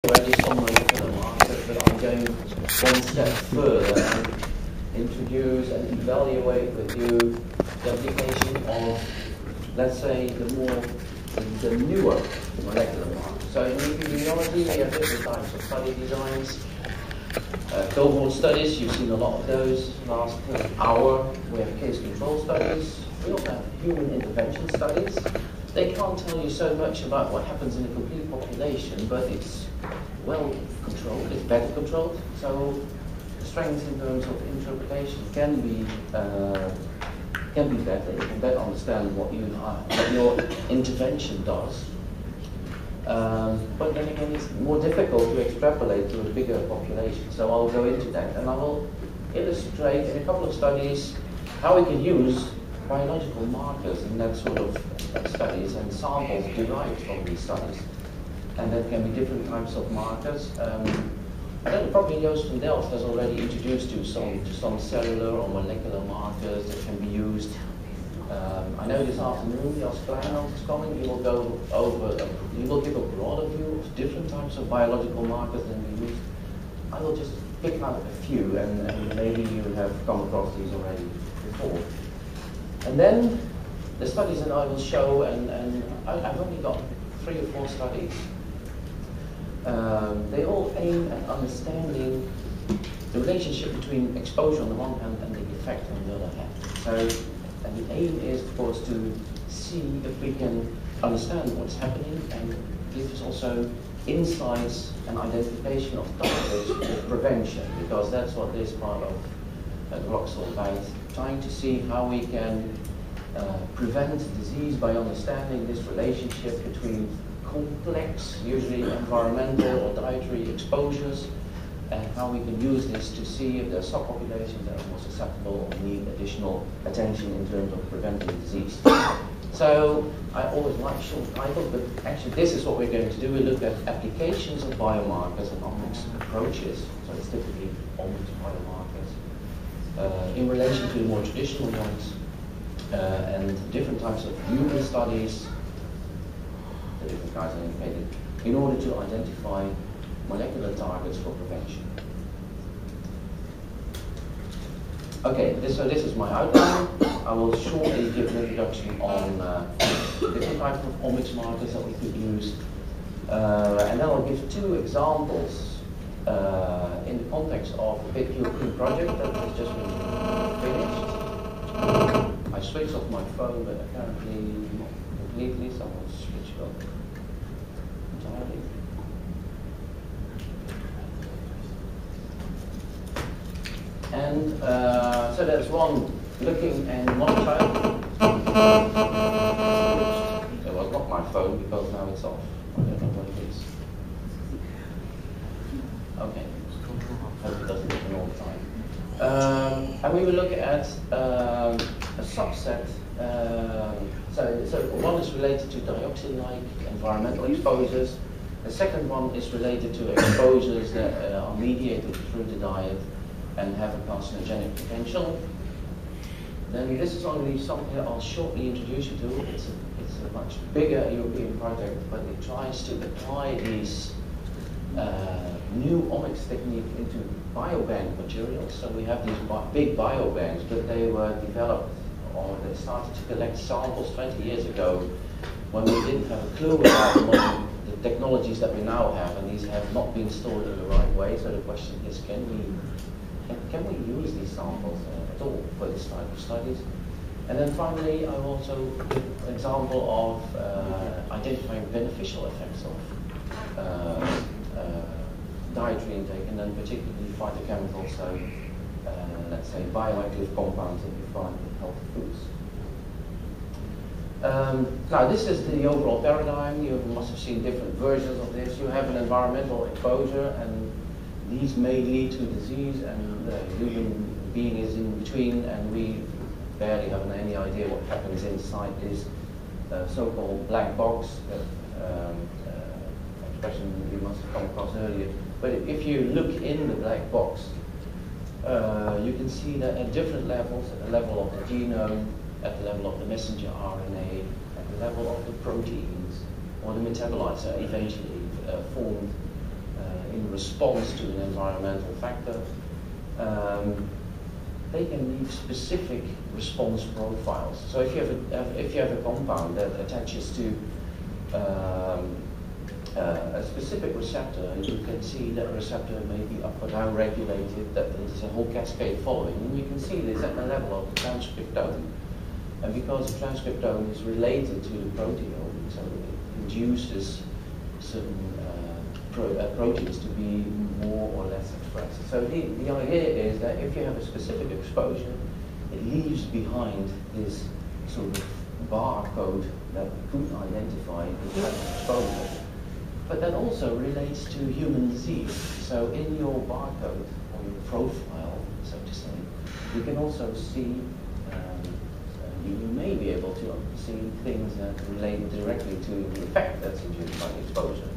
already some molecular markers, but I'm going one step further and introduce and evaluate with you the application of, let's say, the newer molecular markers. So in epidemiology, we have different types of study designs. Cohort studies, you've seen a lot of those last hour. We have case control studies. We also have human intervention studies. They can't tell you so much about what happens in a complete population, but it's well controlled, it's better controlled. So the strength in terms of interpretation can be better. You can better understand what your intervention does. But then again, it's more difficult to extrapolate to a bigger population. So I'll go into that, and I will illustrate in a couple of studies how we can use biological markers in that sort of studies and samples derived from these studies. And that can be different types of markers. I don't know, probably Joost van Delft has already introduced you to some cellular or molecular markers that can be used. I know this afternoon, Jos Kleinhans is coming. He will go over, he will give a broader view of different types of biological markers than we use. I will just pick out a few, and maybe you have come across these already before. And then the studies that I will show, and I've only got 3 or 4 studies. They all aim at understanding the relationship between exposure on the one hand and the effect on the other hand. So, and the aim is, of course, to see if we can understand what's happening and give us also insights and identification of targets for prevention, because that's what this part of Roxel about, trying to see how we can prevent disease by understanding this relationship between complex, usually environmental or dietary exposures, and how we can use this to see if there are subpopulations that are more susceptible or need additional attention in terms of preventing disease. So I always like short titles, but actually this is what we're going to do. We look at applications of biomarkers and omics approaches. So it's typically omics biomarkers in relation to the more traditional ones and different types of human studies, the different guys I indicated, in order to identify molecular targets for prevention. Okay, so this is my outline. I will shortly give an introduction on different types of omics markers that we could use. And then I'll give 2 examples in the context of a big European project that has just been finished. I switched off my phone, but apparently not completely, so I'll switch it off entirely. And so there's one looking and one child. It was not my phone because now it's off. I don't know what it is. Okay. Hope it doesn't happen all the time. And we will look at a subset. So one is related to dioxin-like environmental exposures. The second one is related to exposures that are mediated through the diet and have a carcinogenic potential. Then this is only something that I'll shortly introduce you to. It's a much bigger European project, but it tries to apply these new omics technique into biobank materials. So we have these big biobanks, but they were developed, or they started to collect samples 20 years ago when we didn't have a clue about the technologies that we now have, and these have not been stored in the right way. So the question is, can we use these samples at all for this type of studies? And then finally, I will also give an example of identifying beneficial effects of dietary intake, and then particularly phytochemicals, so let's say bioactive compounds that we find in healthy foods. Now this is the overall paradigm. You must have seen different versions of this. You have an environmental exposure, and these may lead to disease, and the human being is in between, and we barely have any idea what happens inside this so-called black box, expression you must have come across earlier. But if you look in the black box, you can see that at different levels, at the level of the genome, at the level of the messenger RNA, at the level of the proteins, or the metabolites that eventually formed response to an environmental factor, they can leave specific response profiles. So if you have a compound that attaches to a specific receptor, you can see that receptor may be up or down regulated, that there's a whole cascade following, and you can see this at the level of the transcriptome. And because the transcriptome is related to the proteome, so it induces certain proteins to be more or less expressed. So the idea is that if you have a specific exposure, it leaves behind this sort of barcode that could identify the type of exposure. But that also relates to human disease. So in your barcode, or your profile, so to say, you can also see, you may be able to see things that relate directly to the effect that's induced by the exposure.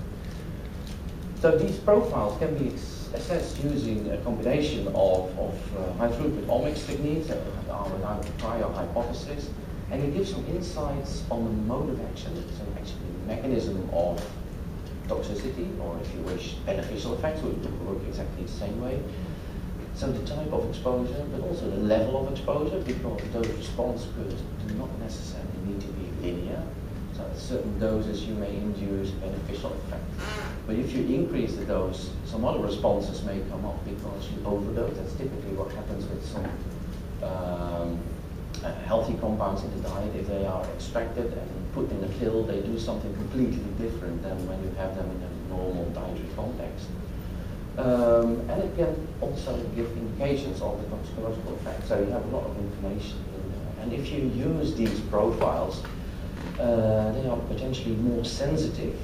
So these profiles can be assessed using a combination of high-throughput omics techniques that are without prior hypothesis, and it gives some insights on the mode of action, so actually the mechanism of toxicity, or if you wish, beneficial effects would work exactly the same way. So the type of exposure, but also the level of exposure, because those response curves do not necessarily need to be linear. So at certain doses you may induce beneficial effects. But if you increase the dose, some other responses may come up because you overdose. That's typically what happens with some healthy compounds in the diet. If they are extracted and put in a pill, they do something completely different than when you have them in a normal dietary context. And it can also give indications of the toxicological effect. So you have a lot of information in there. And if you use these profiles, they are potentially more sensitive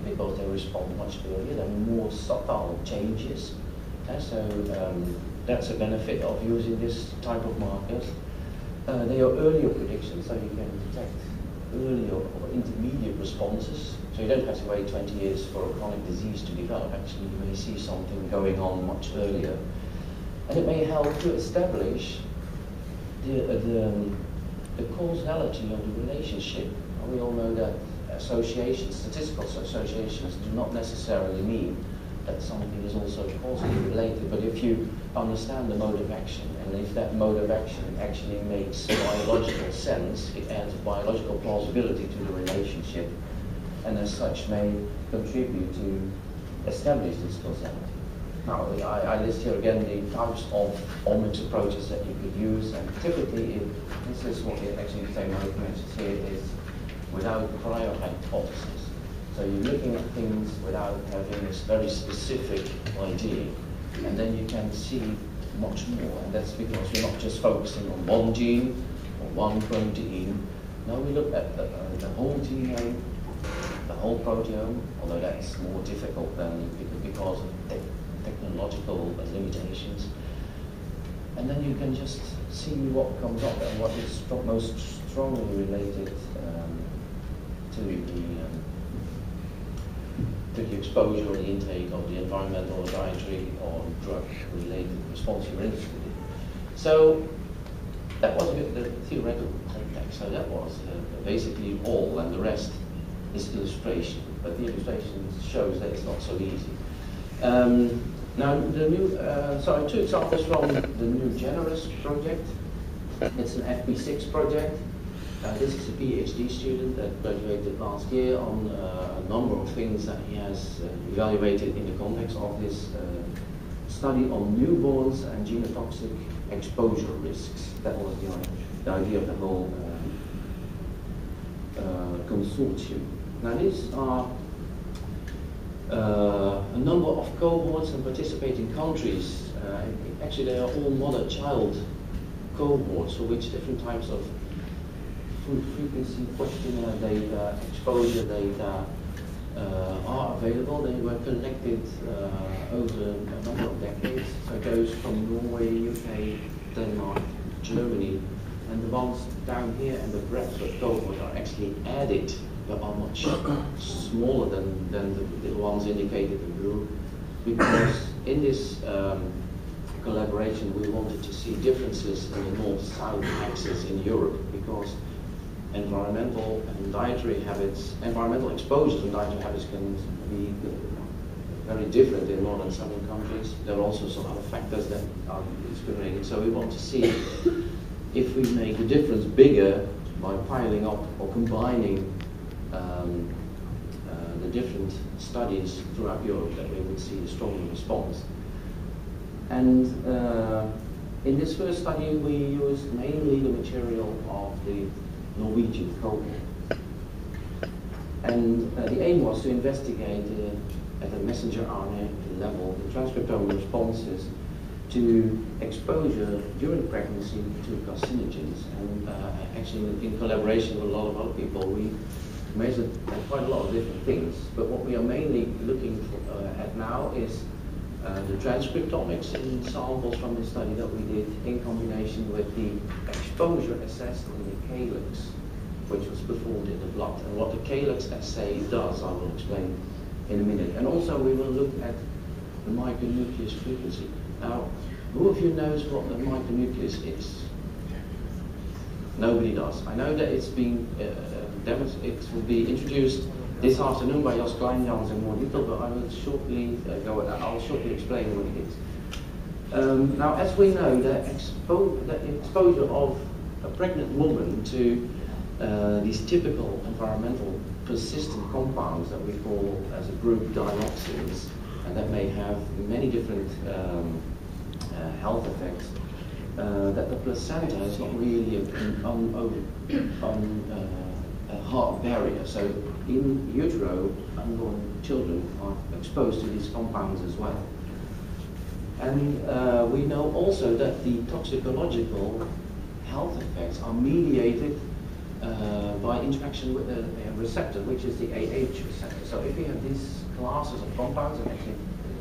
because they respond much earlier. They're more subtle changes. So that's a benefit of using this type of markers. They are earlier predictions, so you can detect earlier or intermediate responses. So you don't have to wait 20 years for a chronic disease to develop. Actually, you may see something going on much earlier. And it may help to establish the causality of the relationship. We all know that associations, statistical associations, do not necessarily mean that something is also causally related. But if you understand the mode of action, and if that mode of action actually makes biological sense, it adds biological plausibility to the relationship, and as such may contribute to establish this causality. Now, I list here again the types of omics approaches that you could use, and typically, this is what the actually the same mentions here, is without prior hypothesis. So you're looking at things without having this very specific idea, and then you can see much more, and that's because you're not just focusing on one gene or one protein. Now we look at the whole genome, the whole proteome, although that's more difficult than because of technological limitations. And then you can just see what comes up and what is most strongly related to the exposure or the intake of the environmental, dietary, or drug-related response you're interested in. So that was the theoretical context. So that was basically all, and the rest is illustration. But the illustration shows that it's not so easy. Now, the new, so two examples from the new Generis project. It's an FP6 project. This is a PhD student that graduated last year on a number of things that he has evaluated in the context of this study on newborns and genotoxic exposure risks. That was the idea of the whole consortium. Now, these are a number of cohorts and participating countries. Actually, they are all mother-child cohorts for which different types of food frequency questionnaire data, exposure data are available. They were collected over a number of decades. So it goes from Norway, UK, Denmark, Germany, and the ones down here and the breadth of cohort are actually added, but are much smaller than the ones indicated in blue, because in this collaboration we wanted to see differences in the north-south axis in Europe, because environmental and dietary habits, environmental exposures and dietary habits can be very different in northern and southern countries. There are also some other factors that are discriminating. So we want to see if we make the difference bigger by piling up or combining the different studies throughout Europe, that we would see a stronger response. And in this first study, we used mainly the material of the Norwegian cohort. And the aim was to investigate at the messenger RNA level the transcriptome responses to exposure during pregnancy to carcinogens. And actually, in collaboration with a lot of other people, we measured quite a lot of different things. But what we are mainly looking at now is the transcriptomics in samples from the study that we did in combination with the exposure assessed on the calyx, which was performed in the blood. And what the calyx assay does, I will explain in a minute. And also we will look at the micronucleus frequency. Now, who of you knows what the micronucleus is? Nobody does. I know that it's being it will be introduced this afternoon by Jos Kleinjans in more detail, but I will shortly I'll shortly explain what it is. Now, as we know, the exposure of a pregnant woman to these typical environmental persistent compounds that we call as a group dioxins, and that may have many different health effects, that the placenta is not really a hard barrier. So in utero, unborn children are exposed to these compounds as well. And we know also that the toxicological health effects are mediated by interaction with a receptor, which is the AH receptor. So if you have these classes of compounds, and actually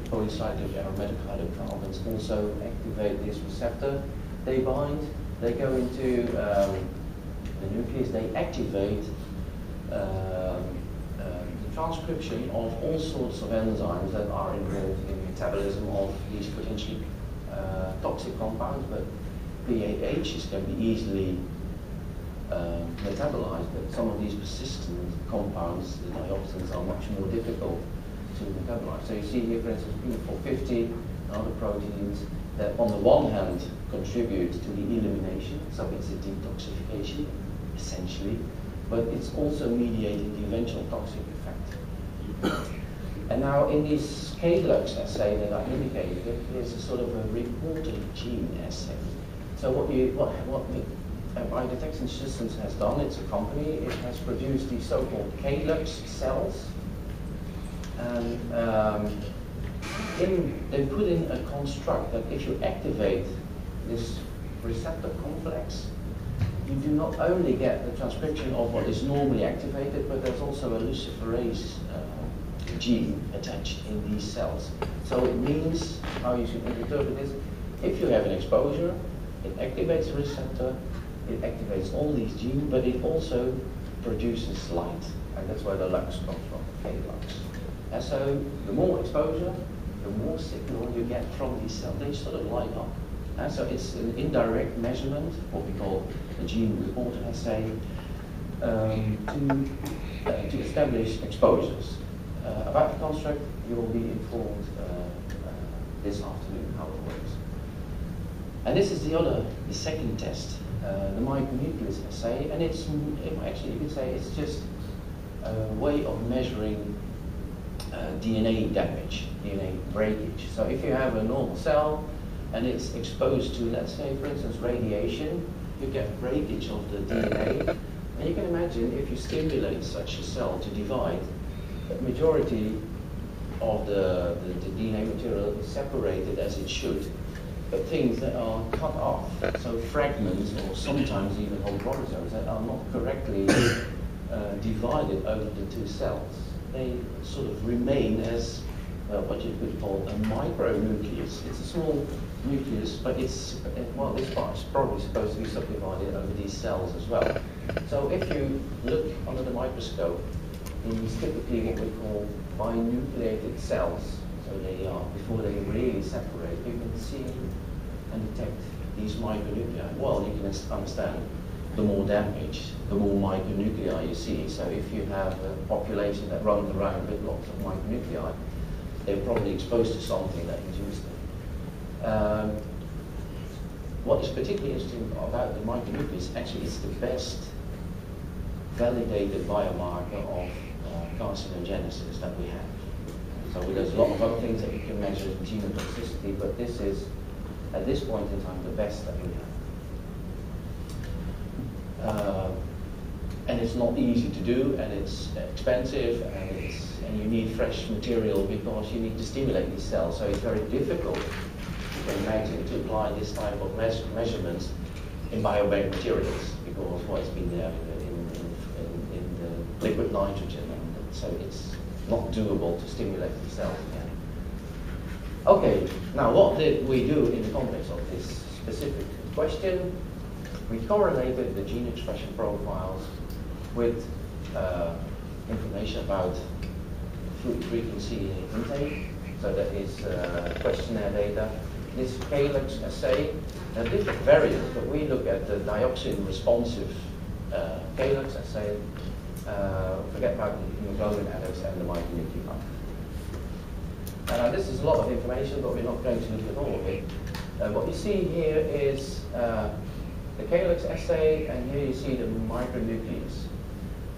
polycyclic aromatic hydrocarbons also activate this receptor, they bind, they go into the nucleus, they activate the transcription of all sorts of enzymes that are involved in metabolism of these potentially toxic compounds, but PAHs can be easily metabolized, but some of these persistent compounds, the dioxins, are much more difficult to metabolize. So you see here, for instance, P450 and other proteins that on the one hand contribute to the elimination, so it's a detoxification, essentially, but it's also mediating the eventual toxic effect. And now in this calyx assay that I indicated, there's a sort of a reporting gene assay. So what Biodetecting Systems has done, it's a company, it has produced these so-called calyx cells, and they put in a construct that if you activate this receptor complex, you do not only get the transcription of what is normally activated, but there's also a luciferase gene attached in these cells. So it means, how you should interpret this, if you have an exposure, it activates the receptor, it activates all these genes, but it also produces light, and that's where the lux comes from, K-lux. And so the more exposure, the more signal you get from these cells. They sort of light up. And so it's an indirect measurement, what we call a gene reporter assay, to establish exposures. About the construct, you will be informed this afternoon how it works. And this is the second test, the micronucleus assay, and actually you could say it's just a way of measuring DNA damage, DNA breakage. So if you have a normal cell and it's exposed to, let's say, for instance, radiation, you get breakage of the DNA. And you can imagine if you stimulate such a cell to divide, the majority of the DNA material is separated as it should. But things that are cut off, so fragments or sometimes even whole chromosomes that are not correctly divided over the two cells, they sort of remain as what you could call a micronucleus. It's a small nucleus, but this part is probably supposed to be subdivided over these cells as well. So if you look under the microscope, these typically what we call binucleated cells, so they are, before they really separate, you can see and detect these micronuclei. Well, you can understand the more damage, the more micronuclei you see. So if you have a population that runs around with lots of micronuclei, they're probably exposed to something that induced them. What is particularly interesting about the micronucleus, actually it's the best validated biomarker of carcinogenesis that we have. So there's a lot of other things that you can measure in genotoxicity, but this is, at this point in time, the best that we have. And it's not easy to do, and it's expensive, and you need fresh material because you need to stimulate these cells. So it's very difficult, you can imagine, to apply this type of measurements in biobank materials because it's been there in the liquid nitrogen, and so it's not doable to stimulate the cells again. Okay, now what did we do in the context of this specific question? We correlated the gene expression profiles with information about food frequency intake. So that is questionnaire data. This Calyx assay, a different variant, but we look at the dioxin responsive Calyx assay. Forget about the hemoglobin adducts and the micronuclei. This is a lot of information, but we're not going to look at all of it. What you see here is the Calyx assay, and here you see the micronucleus.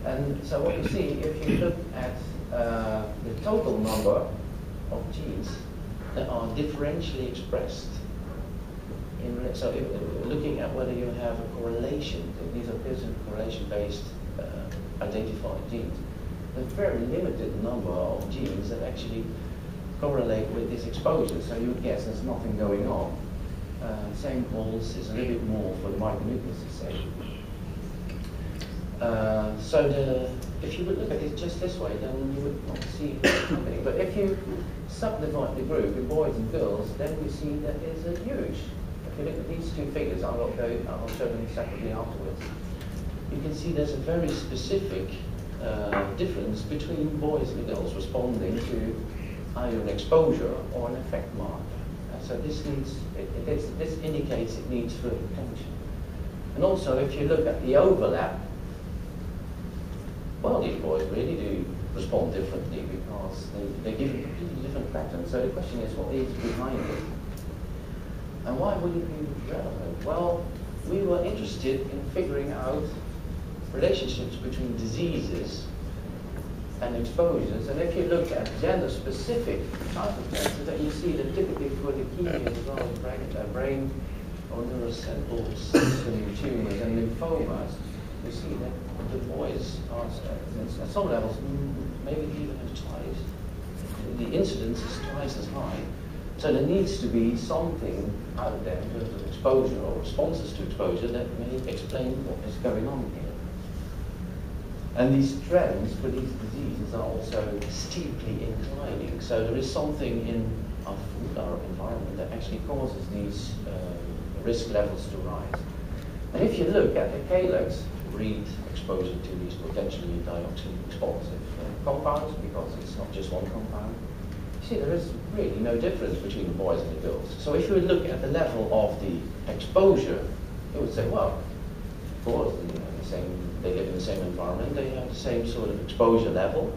And so what you see, if you look at the total number of genes that are differentially expressed, so if looking at whether you have a correlation, these are Pearson correlation-based identified genes, there's a very limited number of genes that actually correlate with this exposure. So you would guess there's nothing going on. Same holds is a little bit more for the micronucleus assay. If you would look at it just this way, then you would not see it happening. But if you subdivide the group in boys and girls, then we see that there's a huge. If you look at these two figures, I'll show them separately afterwards. You can see there's a very specific difference between boys and girls responding to either an exposure or an effect marker. So this needs, this indicates it needs further attention. And also, if you look at the overlap, well, these boys really do respond differently because they give a completely different pattern. So the question is, what is behind it? And why would it be relevant? Well, we were interested in figuring out relationships between diseases and exposures. And if you look at gender-specific type of cancers, that you see that typically for leukemia as well as brain or neurocental system tumors and lymphomas, you see that the boys are, at some levels, maybe even have twice, the incidence is twice as high. So there needs to be something out there in terms of exposure or responses to exposure that may explain what is going on here. And these trends for these diseases are also steeply inclining. So there is something in our food, our environment, that actually causes these risk levels to rise. And if you look at the Calyx, read exposure to these potentially dioxin responsive compounds, because it's not just one compound, you see there is really no difference between the boys and the girls. So if you would look at the level of the exposure, you would say, well, of course, they live in the same environment, they have the same sort of exposure level,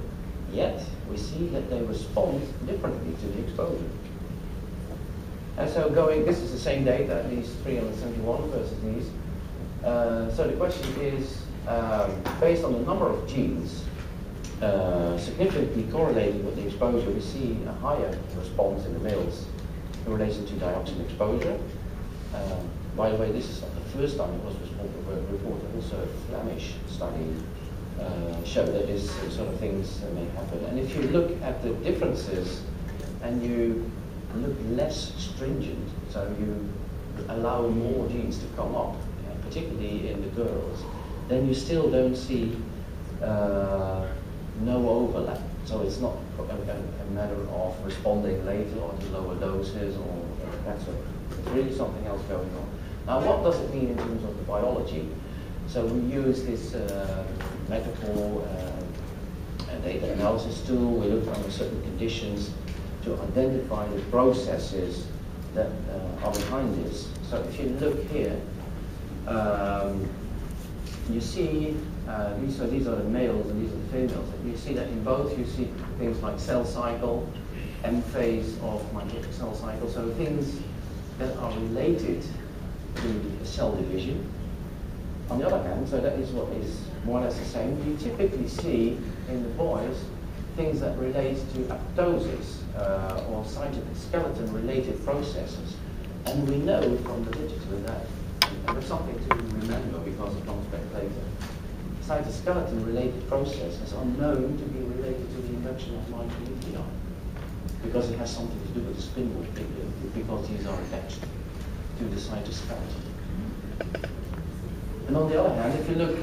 yet we see that they respond differently to the exposure. And so this is the same data, these 371 versus these. So the question is, based on the number of genes significantly correlated with the exposure, we see a higher response in the males in relation to dioxin exposure. By the way, this is not the first time it was reported. Also a Flemish study showed that this sort of things may happen. And if you look at the differences and you look less stringent, so you allow more genes to come up, particularly in the girls, then you still don't see no overlap. So it's not a matter of responding later or to lower doses or that sort of thing. It's really something else going on. Now, what does it mean in terms of the biology? So we use this metaphor data analysis tool. We look under certain conditions to identify the processes that are behind this. So if you look here, you see, these are the males and these are the females. And you see that in both, you see things like cell cycle, M phase of mitotic cell cycle, so things that are related to cell division. On the other hand, so that is what is more or less the same. You typically see in the boys things that relate to apoptosis or cytoskeleton-related processes. And we know from the literature that, and that's something to remember because it comes back later, cytoskeleton-related processes are known to be related to the induction of micronuclei because it has something to do with the spindle because these are attached to the cytoskeleton. And on the other hand, if you look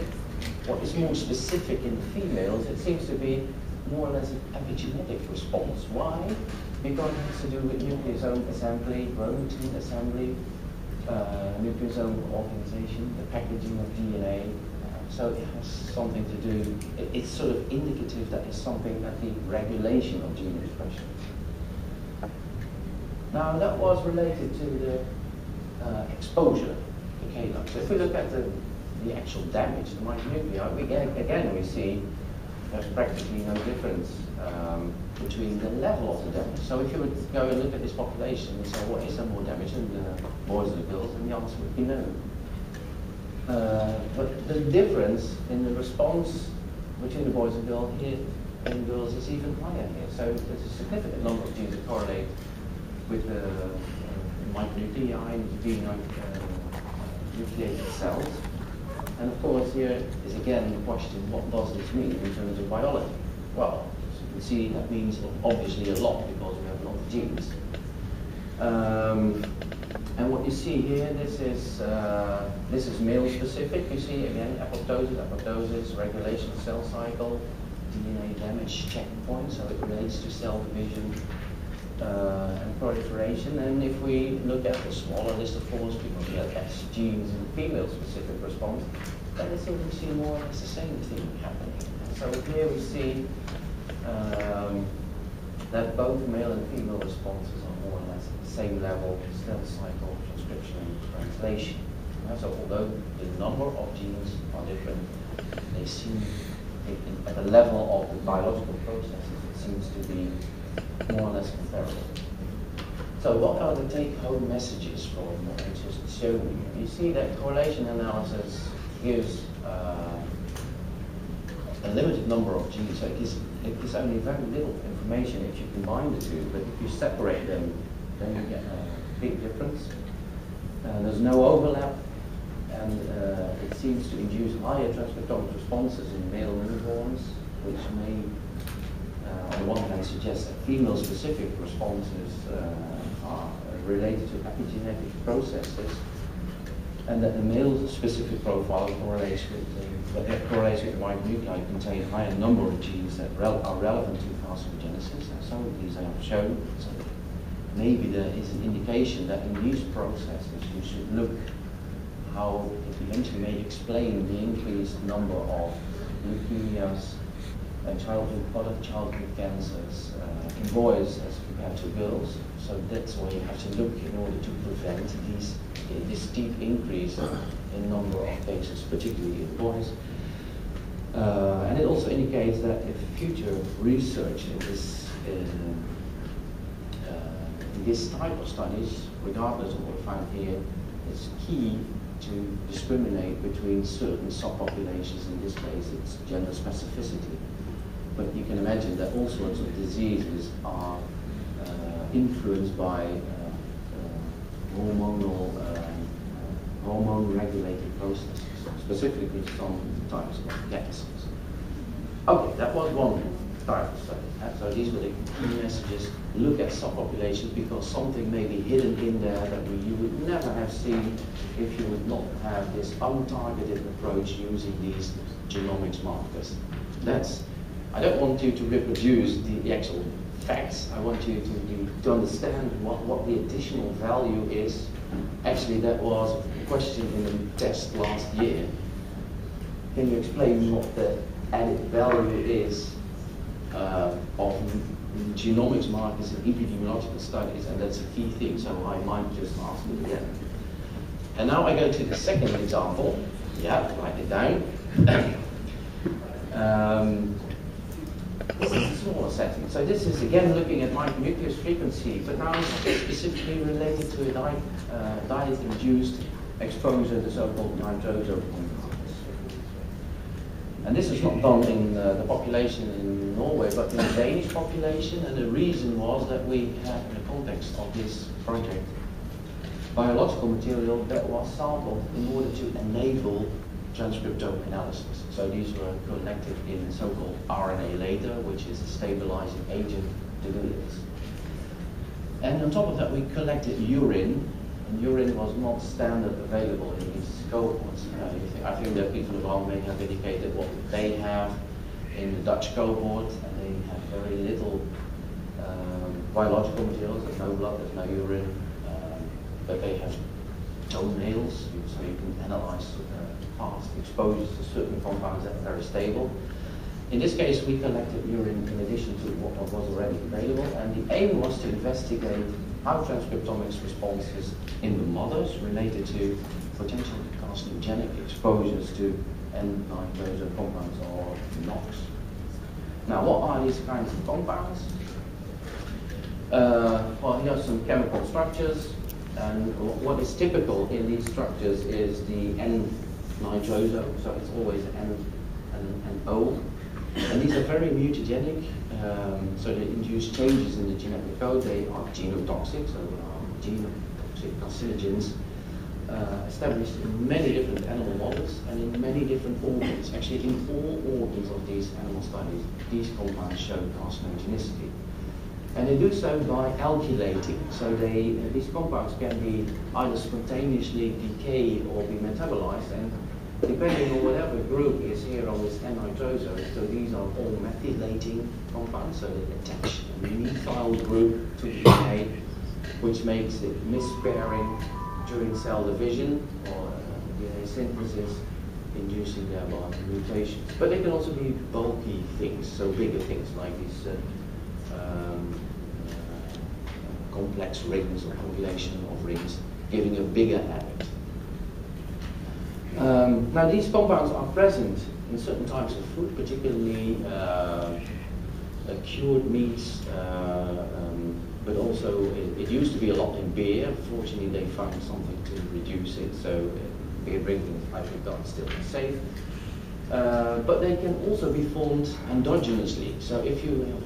what is more specific in females, it seems to be more or less an epigenetic response. Why? Because it has to do with nucleosome assembly, chromatin assembly, nucleosome organization, the packaging of DNA. So it has something to do, it's sort of indicative that it's something at the regulation of gene expression. Now that was related to the exposure to KLAC. So if we look at the actual damage, the micronuclei, again we see there's practically no difference between the level of the damage. So if you would go and look at this population and say, what is there more damage in the boys or the girls? And the answer would be no. But the difference in the response between the boys and girls is even higher here. So there's a significant number of genes that correlate with the micronuclei, nucleated cells. And of course, here is again the question, what does this mean in terms of biology? Well, as you can see, that means obviously a lot because we have a lot of genes. And what you see here, this is male specific. You see again apoptosis, regulation of cell cycle, DNA damage checkpoint, so it relates to cell division and proliferation. And if we look at the smaller list of forms, because we have X genes and female-specific response, then it seems we see more or less the same thing happening. And so here we see that both male and female responses are more or less at the same level, cell cycle, transcription, and translation. So although the number of genes are different, they seem, at the level of the biological processes, it seems to be more or less comparable. So what are the take-home messages from what I just showed you? You see that correlation analysis gives a limited number of genes, so it gives only very little information if you combine the two, but if you separate them, then you get a big difference. There's no overlap, and it seems to induce higher transcriptomic responses in male newborns, which may on the one hand suggests that female-specific responses are related to epigenetic processes, and that the male-specific profile correlates with micronuclei contain a higher number of genes that are relevant to carcinogenesis, and some of these I have shown. So maybe there is an indication that in these processes you should look how it eventually may explain the increased number of leukemias and other childhood cancers in boys as compared to girls. So that's why you have to look in order to prevent this steep increase in number of cases, particularly in boys. And it also indicates that if future research in this type of studies, regardless of what we find here, is key to discriminate between certain subpopulations. In this case, it's gender specificity. But you can imagine that all sorts of diseases are influenced by hormone-regulated processes, specifically some types of cancers. Okay, that was one type of study. So these were the key messages. Look at subpopulations because something may be hidden in there that you would never have seen if you would not have this untargeted approach using these genomics markers. I don't want you to reproduce the actual facts. I want you to understand what the additional value is. Actually, that was a question in the test last year. Can you explain what the added value is of genomics markers in epidemiological studies? And that's a key thing, so I might just ask it again. And now I go to the second example. Yeah, write it down. This is a smaller setting. So this is again looking at micronucleus frequency, but now it's specifically related to a diet-induced exposure, the so-called nitroso compounds. And this is not done in the population in Norway, but in the Danish population, and the reason was that we had, in the context of this project, biological material that was sampled in order to enable transcriptome analysis. So these were collected in so-called RNA later, which is a stabilizing agent to do this. And on top of that, we collected urine, and urine was not standard available in these cohorts. I think that Peter Leblanc may have indicated what they have in the Dutch cohort, and they have very little biological materials. There's no blood, there's no urine, but they have toenails, so you can analyze past exposures to certain compounds that are very stable. In this case, we collected urine in addition to what was already available, and the aim was to investigate how transcriptomics responses in the mothers related to potential carcinogenic exposures to N-nitroso compounds or NOx. Now, what are these kinds of compounds? Well, here are some chemical structures, and what is typical in these structures is the N-nitroso, so it's always N and O. And these are very mutagenic, so they induce changes in the genetic code. They are genotoxic, so genotoxic carcinogens established in many different animal models and in many different organs. Actually, in all organs of these animal studies, these compounds show carcinogenicity. And they do so by alkylating, so these compounds can be either spontaneously decay or be metabolized, and depending on whatever group is here on this N-nitroso, so these are all methylating compounds, so they attach a methyl group to DNA, which makes it mispairing during cell division or DNA synthesis, inducing thereby mutations. But they can also be bulky things, so bigger things like these complex rings or combination of rings, giving a bigger habit. Now, these compounds are present in certain types of food, particularly cured meats, but also it used to be a lot in beer. Fortunately, they found something to reduce it, so beer drinking, I think, that's still safe. But they can also be formed endogenously. So if you have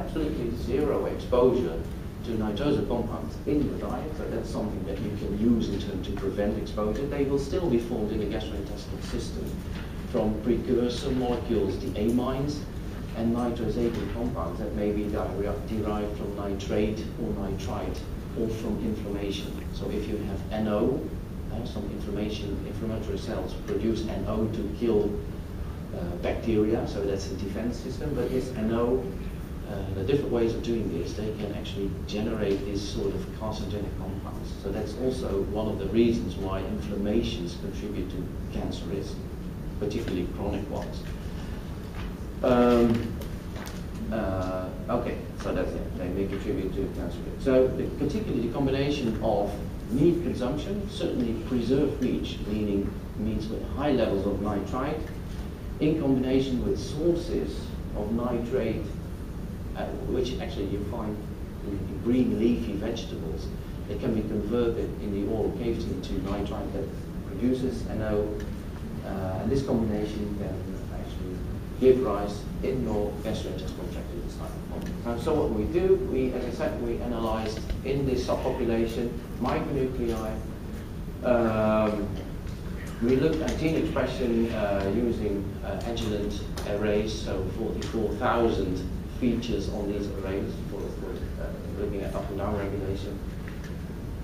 absolutely zero exposure to nitroso compounds in your diet, so that's something that you can use in terms to prevent exposure, they will still be formed in the gastrointestinal system from precursor molecules, the amines, and nitrosating compounds that may be derived from nitrate or nitrite, or from inflammation. So if you have NO, some inflammatory cells produce NO to kill bacteria, so that's a defense system, but this NO, the different ways of doing this, they can actually generate this sort of carcinogenic compounds. So that's also one of the reasons why inflammations contribute to cancer risk, particularly chronic ones. Okay, so that's it. They may contribute to cancer risk. So particularly the combination of meat consumption, certainly preserved meat, meaning meats with high levels of nitrite, in combination with sources of nitrate, which actually you find in green leafy vegetables. They can be converted in the oral cavity into nitrite that produces NO, and this combination can actually give rise in your gastrointestinal tract to this type of compound. So what we do, as I said, we analyzed in this subpopulation micronuclei. We looked at gene expression using Agilent arrays, so 44,000 features on these arrays for looking at up and down regulation.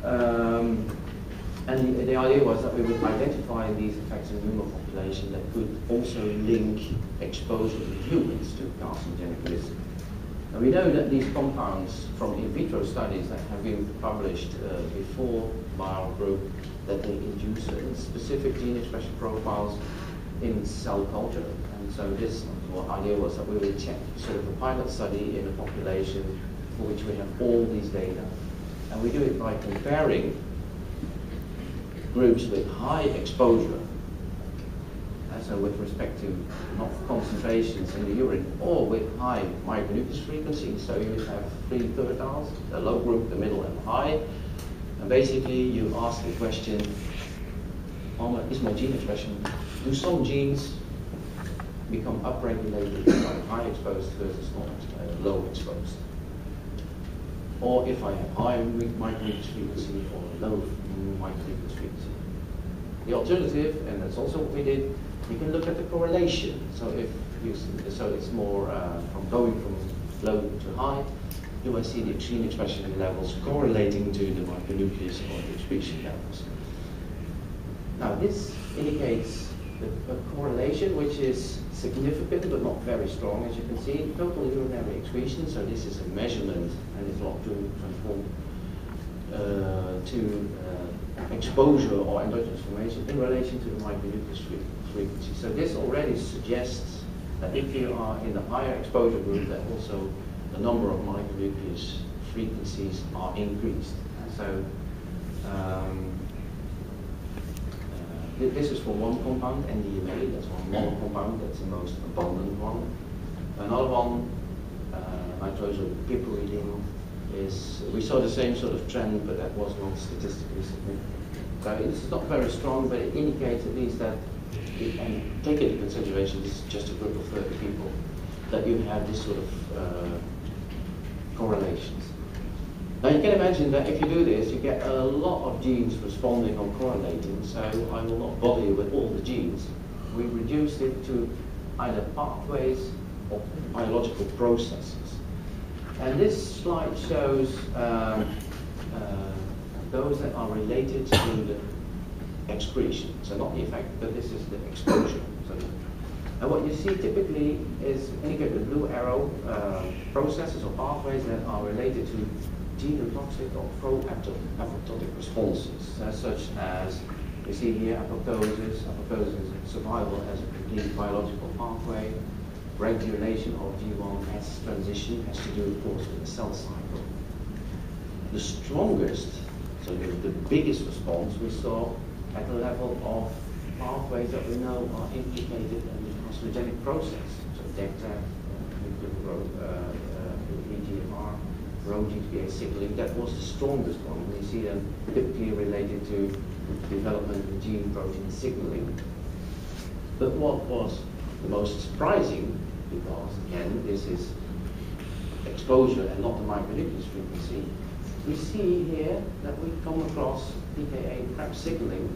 And the idea was that we would identify these effects in human population that could also link exposure in humans to carcinogenic risk. And we know that these compounds from in vitro studies that have been published before by our group, that they induce certain specific gene expression profiles in cell culture. And so this idea was that we would check sort of a pilot study in a population for which we have all these data. And we do it by comparing groups with high exposure so with respect to not concentrations in the urine, or with high micronucleus frequency. So you have 3 tertiles, the low group, the middle, and the high. And basically you ask the question, is my gene expression, do some genes become upregulated by high exposed versus low exposed? Or if I have high micronucleus frequency or low micronucleus frequency. The alternative, and that's also what we did, you can look at the correlation. So if you so it's more from going from low to high, you will see the gene expression levels correlating to the micronucleus or the excretion levels. Now this indicates a correlation which is significant but not very strong, as you can see. Total urinary excretion, so this is a measurement and it's not to transform to exposure or endogenous formation in relation to the micronucleus frequency. So this already suggests that if you are in the higher exposure group, that also the number of micronucleus frequencies are increased. And so this is for one compound, NDMA, that's one monocompound, that's the most abundant one. Another one, nitrosopiperidine, is, we saw the same sort of trend, but that was not statistically significant. So it's not very strong, but it indicates at least that, and take into consideration, this is just a group of 30 people, that you have this sort of correlations. Now you can imagine that if you do this, you get a lot of genes responding or correlating, so I will not bother you with all the genes. We reduced it to either pathways or biological processes. And this slide shows those that are related to the excretion. So not the effect, but this is the exposure. So, and what you see typically is indicate the blue arrow processes or pathways that are related to genotoxic or pro-apoptotic responses, such as you see here apoptosis. Apoptosis is survival as a complete biological pathway. Regulation of G1S transition has to do, of course, with the cell cycle. The strongest, so the biggest response we saw at the level of pathways that we know are implicated in the carcinogenic process. So DECTA, EGFR, ROGPA signaling, that was the strongest one. We see them typically related to development of gene protein signaling. But what was the most surprising, because again this is exposure and not the micronucleus frequency, we see here that we come across PKA PrEP signaling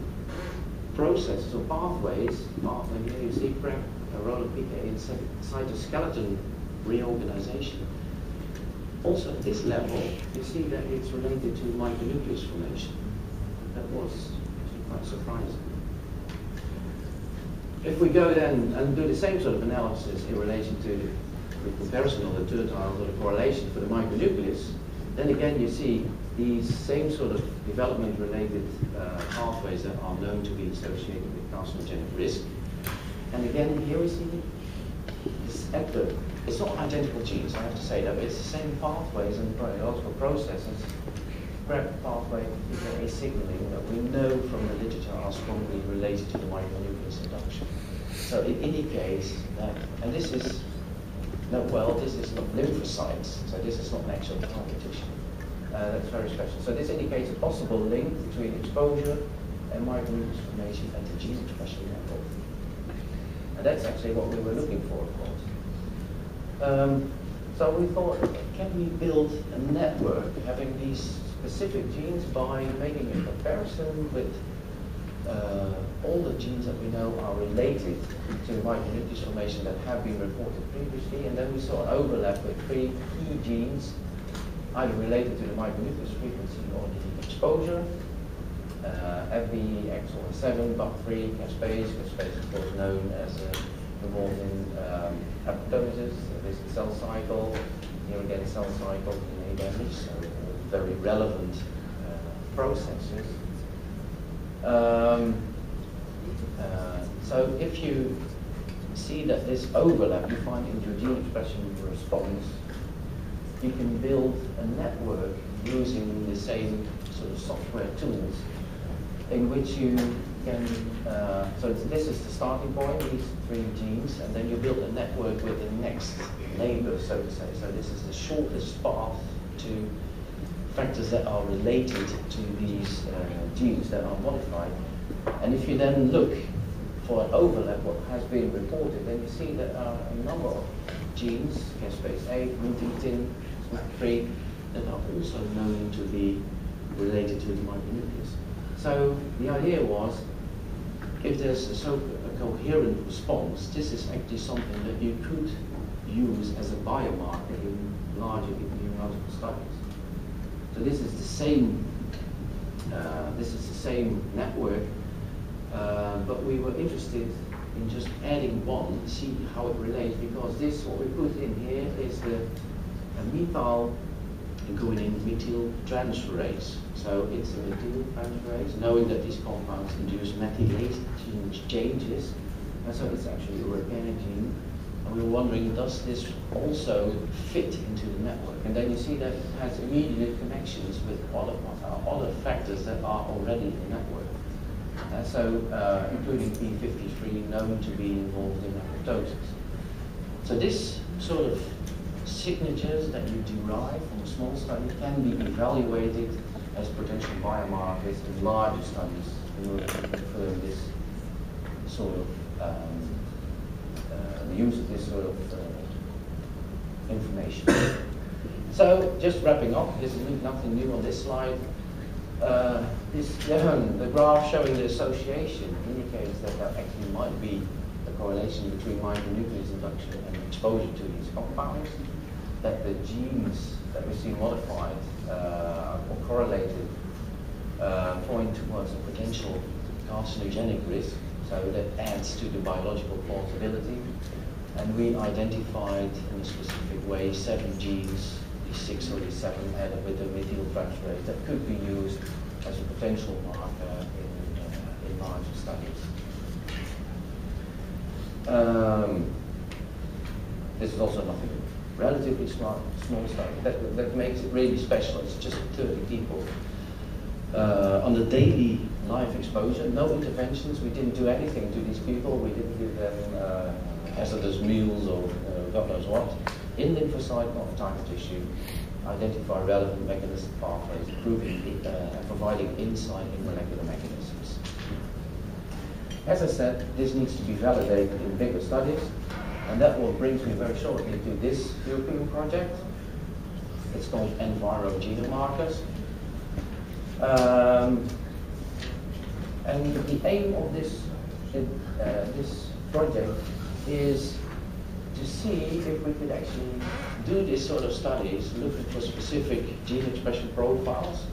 processes or pathways. And here you see PrEP, a role of PKA in cytoskeleton reorganization. Also at this level, you see that it's related to micronucleus formation. That was quite surprising. If we go then and do the same sort of analysis in relation to the comparison of the tertiles or the correlation for the micronucleus, then again you see these same sort of development-related pathways that are known to be associated with carcinogenic risk. And again, here we see it's not identical genes, I have to say that, but it's the same pathways and biological processes, PrEP pathway, PKA signaling, that we know from the literature are strongly related to the micronucleus induction. So it indicates that, and this is, no, well, this is not lymphocytes, so this is not an actual target tissue. That's very special. So this indicates a possible link between exposure and micronucleus formation at the gene expression level. And that's actually what we were looking for, of course. So we thought, can we build a network having these specific genes by making a comparison with all the genes that we know are related to micronucleus formation that have been reported previously, and then we saw an overlap with 3 key genes, either related to the micronucleus frequency or the exposure. FBXR7, BUP3, caspase. Caspase is of course known as involved in apoptosis, this is cell cycle, here again cell cycle, DNA damage, so very relevant processes. So if you see that this overlap you find in your gene expression response, you can build a network using the same sort of software tools in which you can, so this is the starting point, these 3 genes, and then you build a network with the next neighbor, so to say. So this is the shortest path to factors that are related to these genes that are modified. And if you then look for an overlap, what has been reported, then you see there are a number of genes, caspase 8, glutein, SMAC3, that are also known to be related to the micronucleus. So the idea was, if there's a coherent response, this is actually something that you could use as a biomarker in larger immunological studies. So this is the same network, but we were interested in just adding one, see how it relates, because this, what we put in here, is the methyl guanine methyltransferase. So it's a methyltransferase, knowing that these compounds induce methylation changes, and so it's actually a organic gene. And we were wondering, does this also fit into the network? And then you see that it has immediate connections with other factors that are already in the network. Including p53, known to be involved in apoptosis. So this sort of signatures that you derive from a small study can be evaluated as potential biomarkers in larger studies in order to confirm this sort of the use of this sort of information. So just wrapping up, there's nothing new on this slide. The graph showing the association indicates that there actually might be a correlation between micronucleus induction and exposure to these compounds, that the genes that we see modified or correlated point towards a potential carcinogenic risk, so that adds to the biological plausibility. And we identified in a specific way 7 genes, these 6 or these 7 added with the methyltransferase, that could be used as a potential marker in larger studies. This is also nothing relatively small study. That makes it really special. It's just 30 people. On the daily live exposure, no interventions. We didn't do anything to these people. We didn't give them hazardous meals or God knows what. In lymphocyte, not target tissue, identify relevant mechanistic pathways, providing insight in molecular mechanisms. As I said, this needs to be validated in bigger studies, and that will brings me very shortly to this European project. It's called EnviroGenomarkers. And the aim of this project is to see if we could actually do this sort of studies, looking for specific gene expression profiles,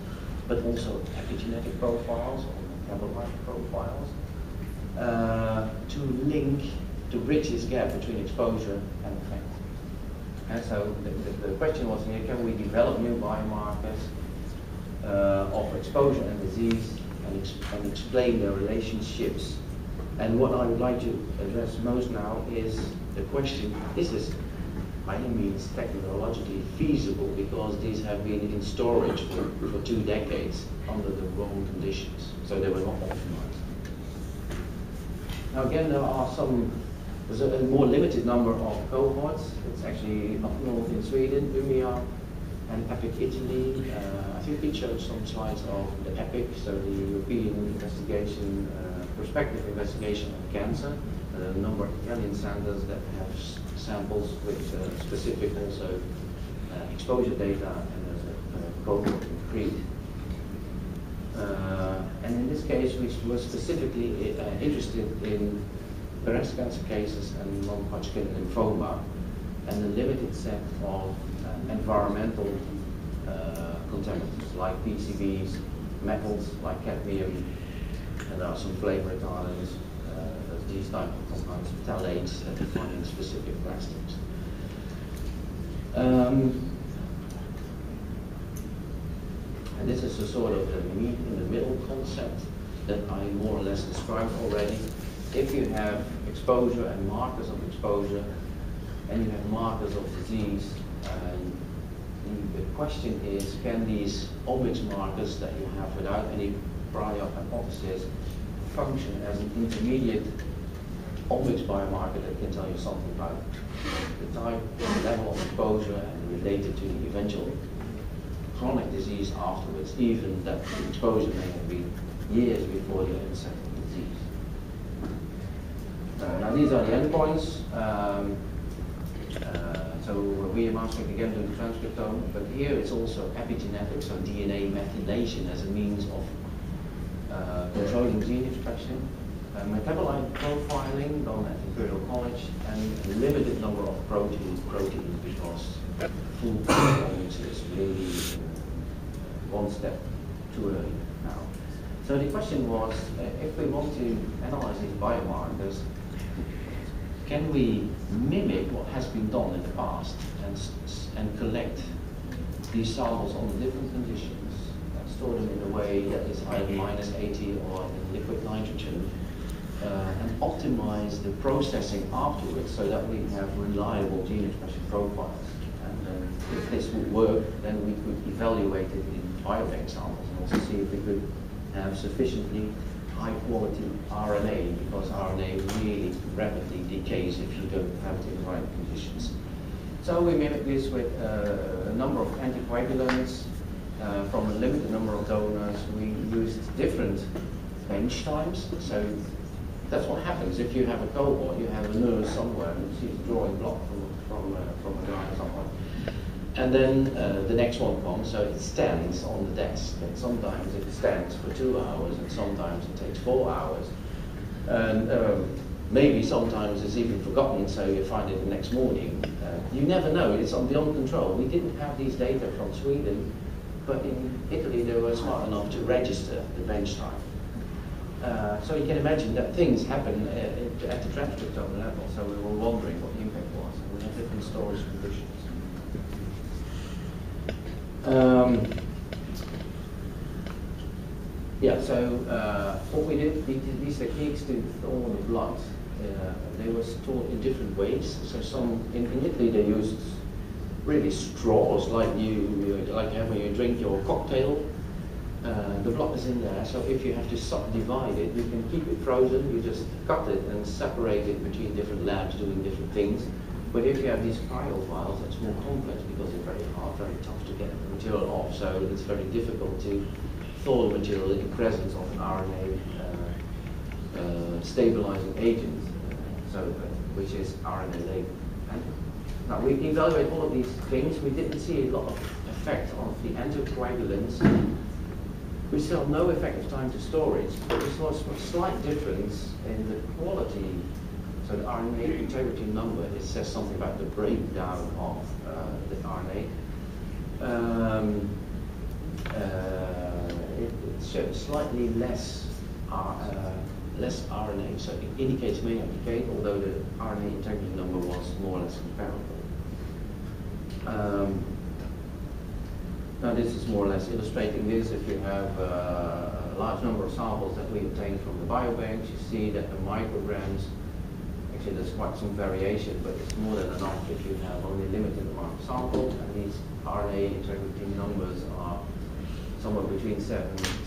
but also epigenetic profiles or metabolite profiles, to bridge this gap between exposure and effect. And so the question was here, can we develop new biomarkers of exposure and disease and explain their relationships? And what I would like to address most now is the question, is this by any means technologically feasible, because these have been in storage for 2 decades under the wrong conditions, so they were not optimized. Now again, there's a more limited number of cohorts. It's actually up north in Sweden, Umeå, and EPIC Italy. I think we showed some slides of the EPIC, so the European investigation, prospective investigation of cancer. A number of Italian centers that have samples with specific also exposure data, and there's a cohort in Crete. And in this case, we were specifically interested in breast cancer cases and non-Hodgkin lymphoma, and a limited set of environmental contaminants like PCBs, metals like cadmium, and there are some flame retardants, these type of compounds, phthalates that you find in specific plastics. And this is a sort of the meat in the middle concept that I more or less described already. If you have exposure and markers of exposure, and you have markers of disease, the question is, can these omics markers that you have without any Bragg hypothesis function as an intermediate omics biomarker that can tell you something about the type, the level of exposure, and related to the eventual chronic disease afterwards, even that the exposure may have been years before the onset of the disease. Now these are the endpoints. So we are mastering again to the transcriptome, but here it's also epigenetics, so DNA methylation as a means of controlling gene expression, metabolite profiling done at Imperial College, and a limited number of proteins because full performance is really one step too early now. So the question was, if we want to analyze these biomarkers, can we mimic what has been done in the past and collect these samples under different conditions and store them in a way that is either -80 or in liquid nitrogen and optimize the processing afterwards so that we have reliable gene expression profiles? And if this would work, then we could evaluate it in biobank samples and also see if we could have sufficiently high quality RNA, because RNA really rapidly decays if you don't have it in the right conditions. So we mimic this with a number of anticoagulants from a limited number of donors. We used different bench times. So that's what happens if you have a cohort, you have a nurse somewhere and she's drawing blood from a guy somewhere. And then the next one comes, so it stands on the desk. And sometimes it stands for 2 hours, and sometimes it takes 4 hours. And maybe sometimes it's even forgotten, so you find it the next morning. You never know, it's beyond control. We didn't have these data from Sweden, but in Italy they were smart enough to register the bench time. So you can imagine that things happen at the transcriptome level, so we were wondering what the impact was. And we have different storage conditions. What we did, these techniques to thaw the blood, they were stored in different ways. So some, in Italy they used really straws, like you have when you drink your cocktail. The blood is in there, so if you have to subdivide it, you can keep it frozen, you just cut it and separate it between different labs doing different things. But if you have these cryovials, it's more complex because it's very hard, very tough to get the material off, so it's very difficult to thaw the material in the presence of an RNA stabilizing agent, which is RNA labeled. Now we evaluate all of these things. We didn't see a lot of effect of the anticoagulants. We saw no effect of time to storage, but we saw a slight difference in the quality. So the RNA integrity number, it says something about the breakdown of the RNA. It showed slightly less RNA, so it indicates may have decayed, although the RNA integrity number was more or less comparable. Now this is more or less illustrating this. If you have a large number of samples that we obtained from the biobanks, you see that the micrograms, actually there's quite some variation, but it's more than enough if you have only a limited amount of samples, and these RNA integrity numbers are somewhere between 6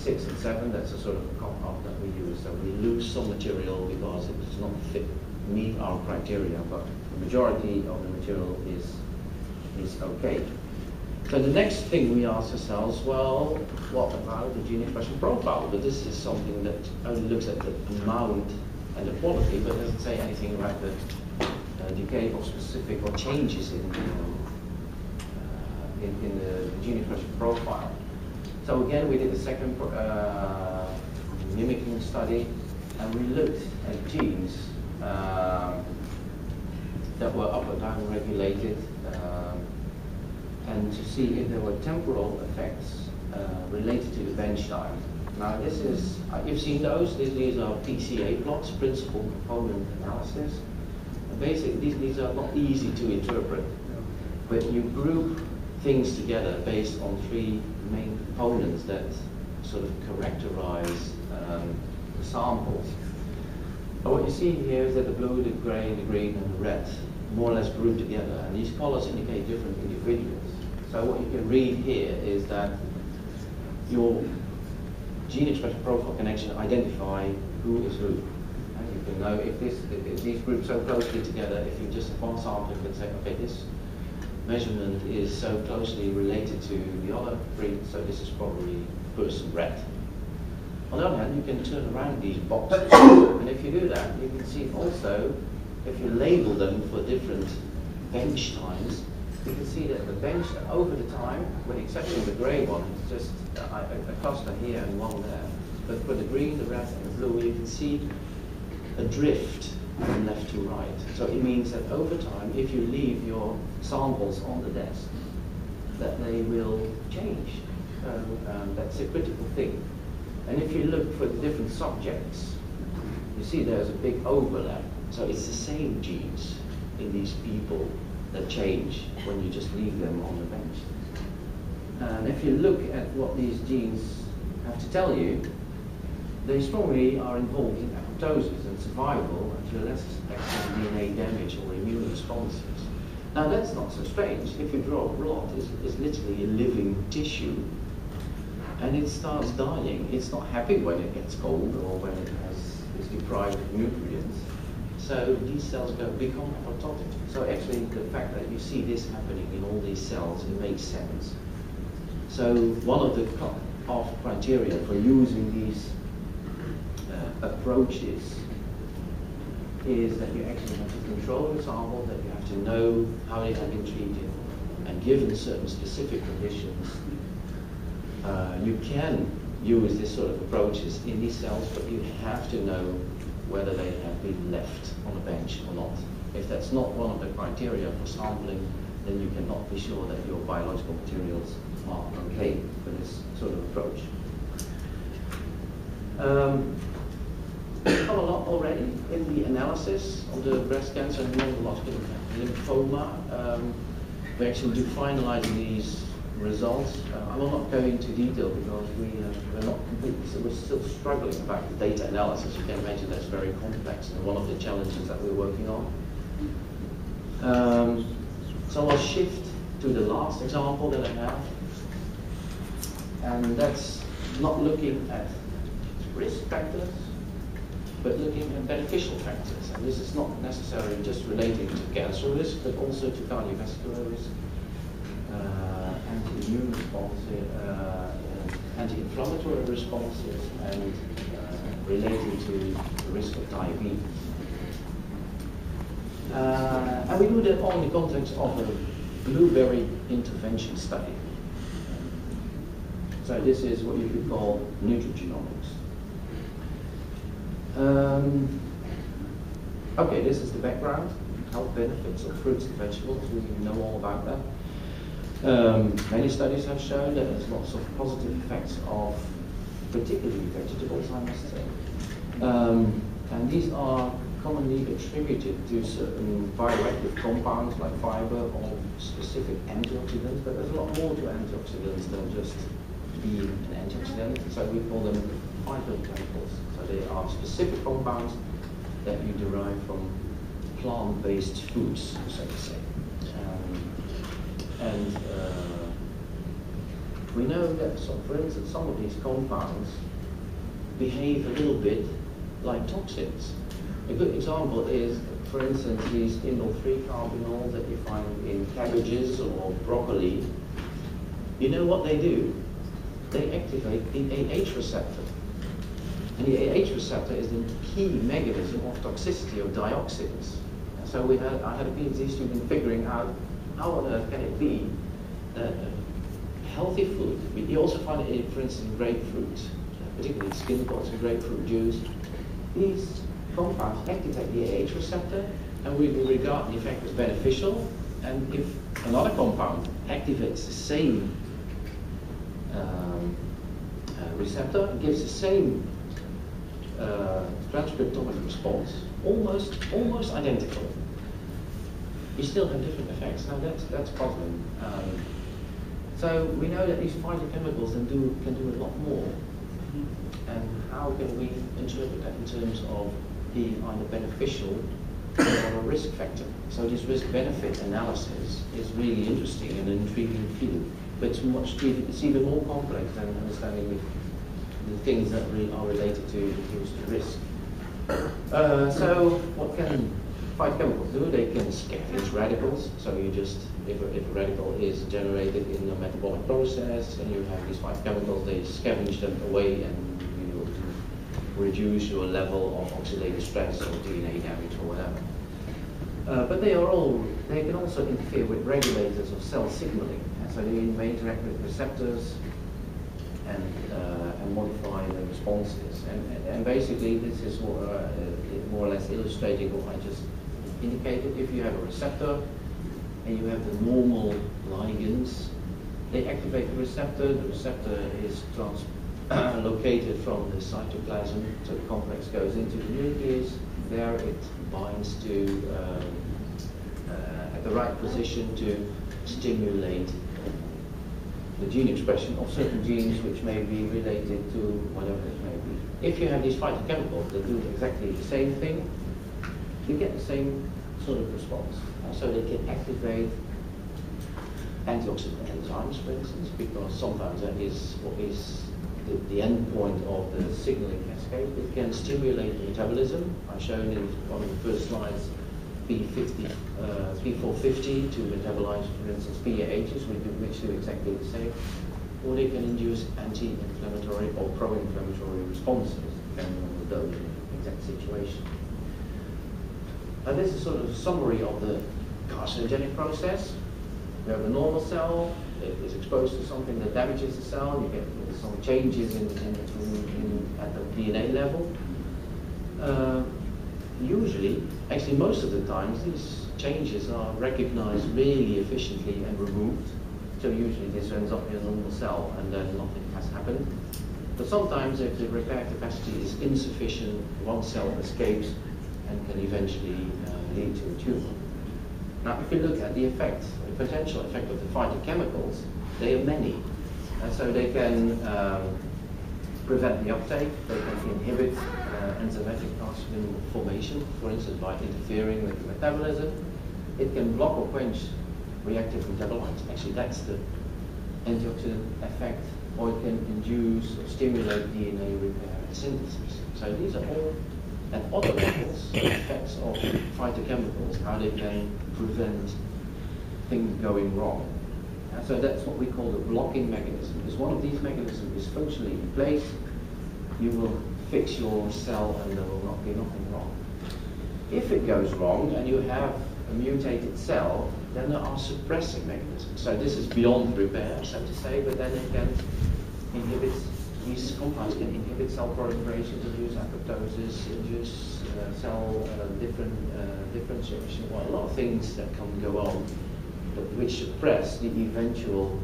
and 7. That's a sort of cutoff that we use. So we lose some material because it does not meet our criteria, but the majority of the material is okay. So the next thing we ask ourselves, well, what about the gene expression profile? But this is something that only looks at the amount and the quality, but doesn't say anything about the decay of specific or changes in the gene expression profile. So again, we did a second mimicking study, and we looked at genes that were up or down regulated, and to see if there were temporal effects related to the bench time. Now this is, you've seen those, these are PCA plots, principal component analysis. And basically these are not easy to interpret, but you group things together based on 3 main components that sort of characterize the samples. But what you see here is that the blue, the gray, the green, and the red more or less group together, and these colors indicate different individuals. So what you can read here is that your gene expression profile can actually identify who is who. And you can know if these groups so closely together, if you just have one sample, you can say, okay, this measurement is so closely related to the other breed, so this is probably person red. On the other hand, you can turn around these boxes, and if you do that, you can see also, if you label them for different bench times, you can see that the bench over the time, with the exception of the grey one, it's just a cluster here and one there. But for the green, the red, and the blue, you can see a drift from left to right. So it means that over time, if you leave your samples on the desk, that they will change. That's a critical thing. And if you look for the different subjects, you see there's a big overlap. So it's the same genes in these people that change when you just leave them on the bench. And if you look at what these genes have to tell you, they strongly are involved in apoptosis and survival and to a less extent DNA damage or immune responses. Now that's not so strange. If you draw a blood, it's literally a living tissue. And it starts dying. It's not happy when it gets cold or when it is deprived of nutrients. So these cells become apoptotic. So actually the fact that you see this happening in all these cells, it makes sense. So one of the cut-off criteria for using these approaches is that you actually have to control the sample, that you have to know how they have been treated, and given certain specific conditions, you can use this sort of approaches in these cells, but you have to know whether they have been left on a bench or not. If that's not one of the criteria for sampling, then you cannot be sure that your biological materials are okay for this sort of approach. We've come a lot already in the analysis of the breast cancer and hematological lymphoma. We're actually finalizing these results. I will not go into detail because we're not completely, so we're still struggling about the data analysis. You can imagine that's very complex and one of the challenges that we're working on. So I'll shift to the last example that I have, and that's not looking at risk factors, but looking at beneficial factors. And this is not necessarily just relating to cancer risk, but also to cardiovascular risk, anti-immune responses, anti-inflammatory responses, and relating to the risk of diabetes. And we do that all in the context of a blueberry intervention study. So this is what you could call nutrigenomics. Okay, this is the background, health benefits of fruits and vegetables. We know all about that. Many studies have shown that there's lots of positive effects of particularly vegetables, I must say. And these are commonly attributed to certain bioactive compounds like fiber or specific antioxidants, but there's a lot more to antioxidants than just being an antioxidant. So we call them phytochemicals. So they are specific compounds that you derive from plant-based foods, so to say. We know that, for instance, some of these compounds behave a little bit like toxins. A good example is, for instance, these indole-3 carbinols that you find in cabbages or broccoli. You know what they do? They activate the AH receptor. And the AH receptor is the key mechanism of toxicity of dioxins. And so I had a PhD student figuring out how on earth can it be that healthy food, you also find it, for instance, in grapefruit, particularly skin pods and grapefruit juice. These compounds activate the AH receptor, and we will regard the effect as beneficial. And if another compound activates the same receptor, it gives the same transcriptomic response, almost identical, you still have different effects. Now that's puzzling. So we know that these phytochemicals can do a lot more. And how can we interpret that in terms of being either beneficial or a risk factor? So this risk-benefit analysis is really interesting and an intriguing field, but it's even more complex than understanding the things that really are related to the risk. So what can phytochemicals do? They can scavenge radicals. So you just, if a radical is generated in a metabolic process and you have these phytochemicals, they scavenge them away and you reduce your level of oxidative stress or DNA damage or whatever. But they can also interfere with regulators of cell signaling. So they may interact with receptors and modify the responses. And basically this is more or less illustrating what I just indicated. If you have a receptor and you have the normal ligands, they activate the receptor. The receptor is located from the cytoplasm, so the complex goes into the nucleus. There it binds to at the right position to stimulate the gene expression of certain genes which may be related to whatever it may be. If you have these phytochemicals that do exactly the same thing, you get the same sort of response. So they can activate antioxidant enzymes, for instance, because sometimes that is what is the end point of the signaling cascade. It can stimulate the metabolism. I've shown in one of the first slides P450 to metabolize, for instance, PAHs, which do exactly the same. Or they can induce anti-inflammatory or pro-inflammatory responses, depending on the dose and exact situation. This is sort of a summary of the carcinogenic process. We have a normal cell, it is exposed to something that damages the cell, you get some changes at the DNA level. Usually, actually most of the times, these changes are recognized really efficiently and removed. So usually this ends up in a normal cell and then nothing has happened. But sometimes if the repair capacity is insufficient, one cell escapes and can eventually lead to a tumor. Now if you look at the effect, the potential effect of the phytochemicals, they are many. And so they can prevent the uptake, they can inhibit enzymatic carcinogen formation, for instance by interfering with the metabolism. It can block or quench reactive metabolites, actually that's the antioxidant effect, or it can induce or stimulate DNA repair and synthesis. So these are all at other levels effects of phytochemicals, how they can prevent things going wrong. And so that's what we call the blocking mechanism. Because one of these mechanisms is functionally in place, you will fix your cell and there will not be nothing wrong. If it goes wrong and you have a mutated cell, then there are suppressing mechanisms. So this is beyond repair, so to say, but then it can inhibit, these compounds can inhibit cell proliferation, induce apoptosis, induce cell differentiation. Well, a lot of things that can go on, but which suppress the eventual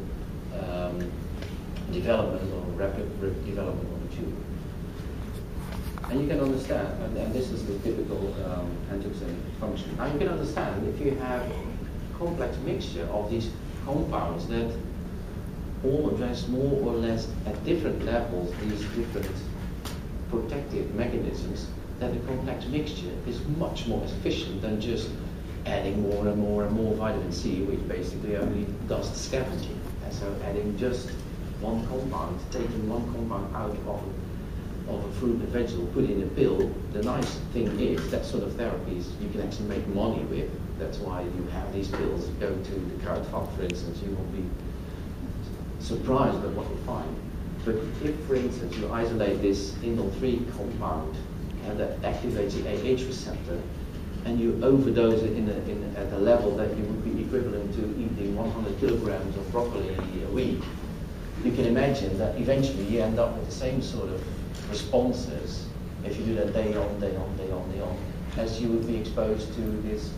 development or rapid development of the tumor. And you can understand, and this is the typical antioxidant function. Now you can understand if you have a complex mixture of these compounds that all address more or less at different levels these different protective mechanisms, that the complex mixture is much more efficient than just adding more and more and more vitamin C, which basically only does the scavenging. And so adding just one compound, taking one compound out of a fruit and vegetable, put in a pill, the nice thing is that sort of therapies you can actually make money with. That's why you have these pills. Go to the Carrot Farm, for instance, you will be surprised at what you find. But if, for instance, you isolate this indole-3 compound that activates the AH receptor, and you overdose it at a level that you would be equivalent to eating 100 kilograms of broccoli a week, you can imagine that eventually you end up with the same sort of responses if you do that day on, day on, day on, day on, as you would be exposed to this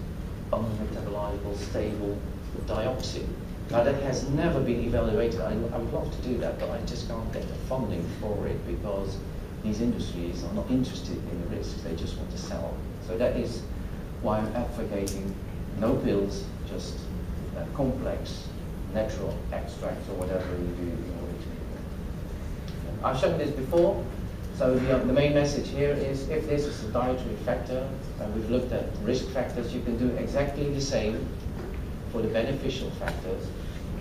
unmetabolizable, stable dioxin. Now that has never been evaluated. I would love to do that, but I just can't get the funding for it because these industries are not interested in the risks, they just want to sell. So that is why I'm advocating no pills, just complex natural extracts or whatever you do in order to do that. I've shown this before. So the main message here is if this is a dietary factor, and we've looked at risk factors, you can do exactly the same for the beneficial factors.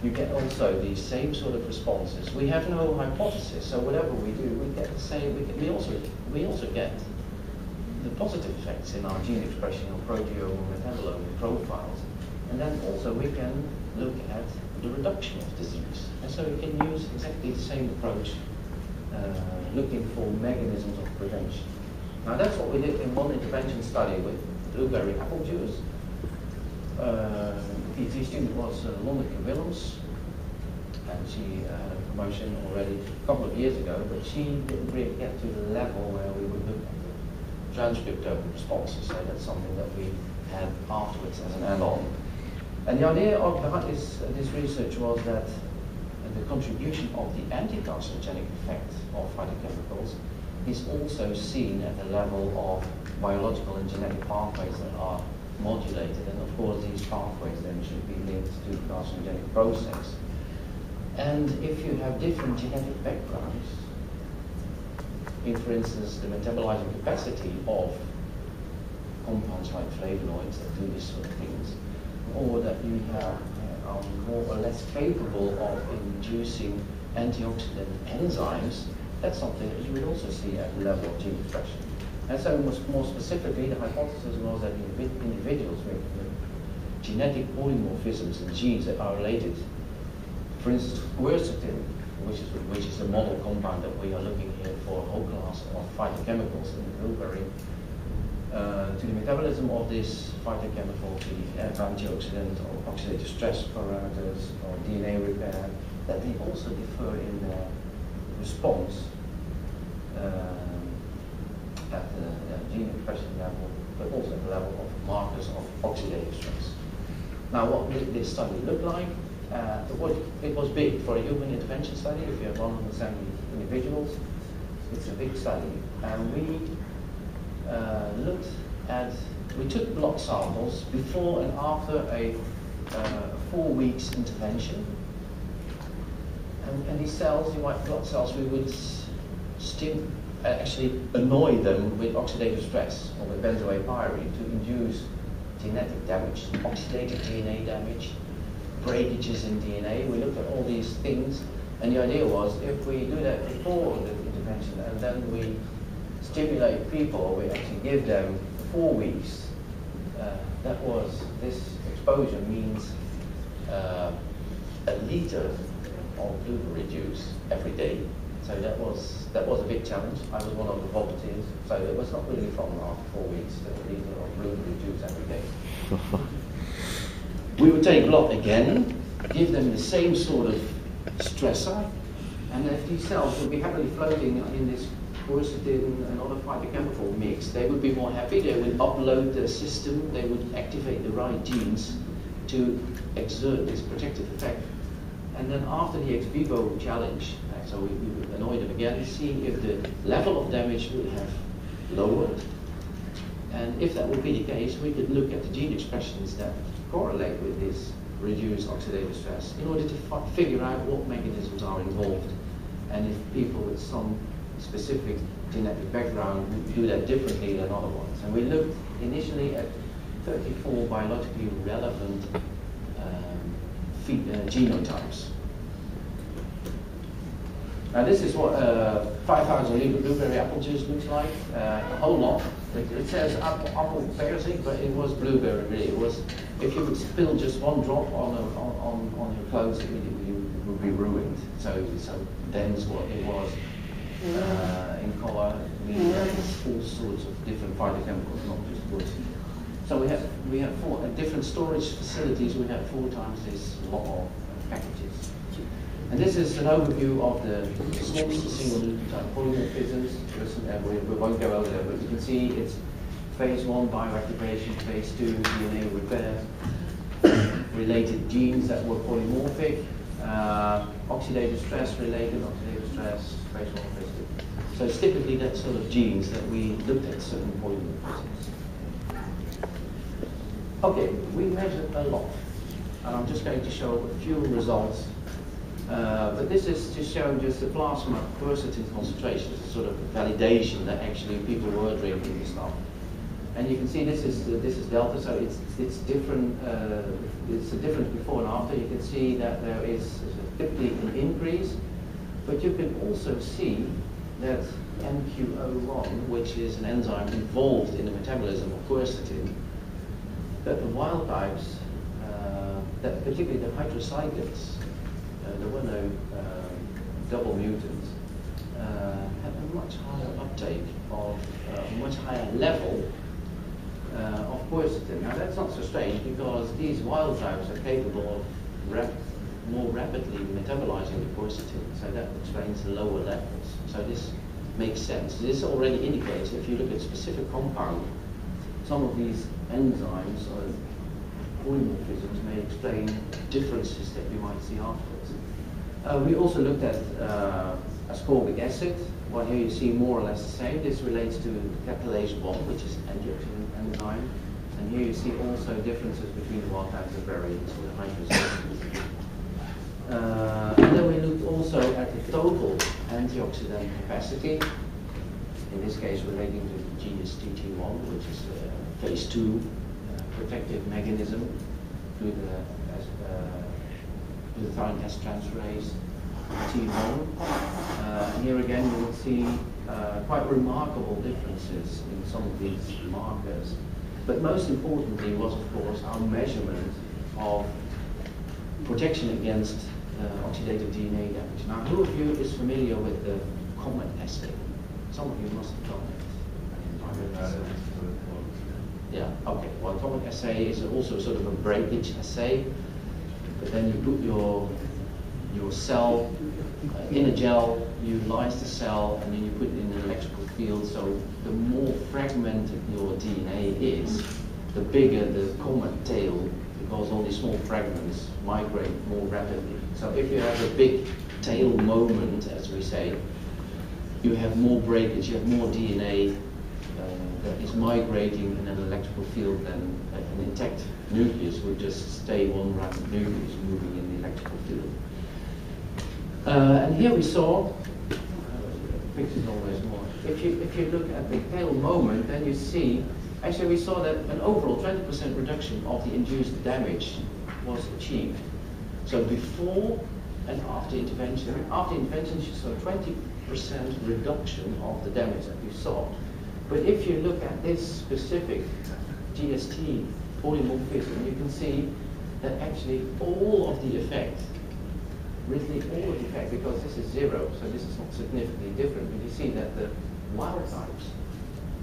you get also these same sort of responses. We have no hypothesis, so whatever we do, we get the same. We also get the positive effects in our gene expression or proteome or metabolome profiles, and then also we can look at the reduction of disease. And so we can use exactly the same approach, looking for mechanisms of prevention. Now that's what we did in one intervention study with blueberry apple juice. The PhD student was Lonneke Willems, and she had a promotion already a couple of years ago, but she didn't really get to the level where we would look at the transcriptome responses, so that's something that we had afterwards as an add-on. And the idea behind this research was that the contribution of the anti-carcinogenic effect of phytochemicals is also seen at the level of biological and genetic pathways that are modulated, and of course these pathways then should be linked to the carcinogenic process. And if you have different genetic backgrounds, in for instance the metabolizing capacity of compounds like flavonoids that do this sort of things, or that you have are more or less capable of inducing antioxidant enzymes, that's something that you would also see at the level of gene expression. And so more specifically, the hypothesis was that individuals with genetic polymorphisms in genes that are related, for instance, quercetin, which is a model compound that we are looking here for a whole class of phytochemicals in the blueberry, to the metabolism of this phytochemical, to the antioxidant or oxidative stress parameters or DNA repair, that they also differ in their response at the gene expression level, but also at the level of markers of oxidative stress. Now, what did this study look like? It was big for a human intervention study. If you have 170 individuals, it's a big study. And we we took blood samples before and after a 4 weeks intervention. And these cells, the white blood cells, we would actually annoy them with oxidative stress or with benzoate pyrene to induce genetic damage, oxidative DNA damage, breakages in DNA. We looked at all these things, and the idea was if we do that before the intervention and then we stimulate people, we actually give them 4 weeks. This exposure means a liter of blueberry juice every day. So that was a big challenge. I was one of the volunteers, so it was not really fun after 4 weeks to a liter of blueberry juice every day. We would take blood again, give them the same sort of stressor, and if these cells would be happily floating in this quercetin and other phytochemical mix, they would be more happy, they would upload the system, they would activate the right genes to exert this protective effect. And then after the ex vivo challenge, so we would annoy them again, see if the level of damage would have lowered. And if that would be the case, we could look at the gene expressions that correlate with this reduced oxidative stress in order to figure out what mechanisms are involved, and if people with some specific genetic background would do that differently than other ones. And we looked initially at 34 biologically relevant genotypes. Now this is what 5,000 liter blueberry apple juice looks like, a whole lot. It says apple persic, but it was blueberry really. It was, if you would spill just one drop on your clothes, it would be ruined. So dense what it was in color. We had all sorts of different phytochemicals, not just wood. So we have 4 at different storage facilities. We have 4 times this lot of packages. And this is an overview of the SNPs, the single nucleotide polymorphisms. We won't go over there, but you can see it's phase 1 bioactivation, phase 2 DNA repair, related genes that were polymorphic, oxidative stress related, oxidative stress, phase 1, phase 2. So it's typically that sort of genes that we looked at certain polymorphisms. Okay, we measured a lot, and I'm just going to show a few results. But this is to show just the plasma quercetin concentrations, a sort of validation that actually people were drinking this stuff. And you can see this is delta, so it's different. It's a difference before and after. You can see that there is typically an increase, but you can also see that MQO1, which is an enzyme involved in the metabolism of quercetin, that the wild types, that particularly the heterocyclics, there were no double mutants, had a much higher uptake of a much higher level of quercetin. Now that's not so strange because these wild types are capable of more rapidly metabolizing the quercetin, so that explains the lower levels. So this makes sense. This already indicates, if you look at specific compound, some of these enzymes or polymorphisms may explain differences that you might see afterwards. We also looked at ascorbic acid. Well, here you see more or less the same. This relates to catalase 1, which is an antioxidant enzyme. And here you see also differences between the wild types and variants with hydrocyclic. And then we looked also at the total antioxidant capacity, in this case relating to the GSTT1, which is a phase 2 protective mechanism through the glutathione S transferase T1. And here again you will see quite remarkable differences in some of these markers. But most importantly was, of course, our measurement of protection against oxidative DNA damage. Now, who of you is familiar with the COMET assay? Some of you must have done it. Yeah, okay. Well, COMET assay is also sort of a breakage assay, but then you put your cell in a gel, you lyse the cell, and then you put it in an electrical field. So the more fragmented your DNA is, the bigger the comet tail, because all these small fragments migrate more rapidly. So if you have a big tail moment, as we say, you have more breakage, you have more DNA that is migrating in an electrical field than an intact nucleus would just stay one rapid nucleus moving in the electrical field. And here we saw, pictures always more. If you look at the tail moment, then you see, actually we saw that an overall 20% reduction of the induced damage was achieved. So before and after intervention you saw 20% reduction of the damage that you saw. But if you look at this specific GST polymorphism, you can see that actually all of the effect, really all of the effect, because this is 0, so this is not significantly different, but you see that the wild types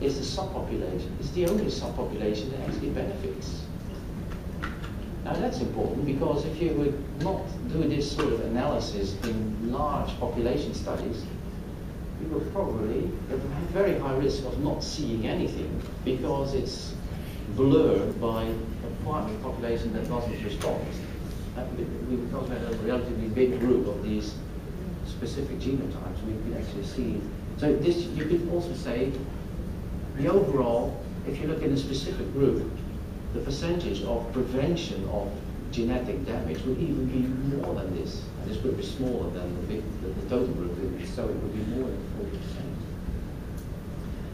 is the subpopulation. It's the only subpopulation that actually benefits. Now that's important because if you would not do this sort of analysis in large population studies, you will probably have a very high risk of not seeing anything because it's blurred by a part of the population that doesn't respond. Because we had a relatively big group of these specific genotypes, we could actually see. So this, you could also say, the overall, if you look in a specific group, the percentage of prevention of genetic damage would even be more than this. And this group is smaller than the total group, so it would be more than 40%.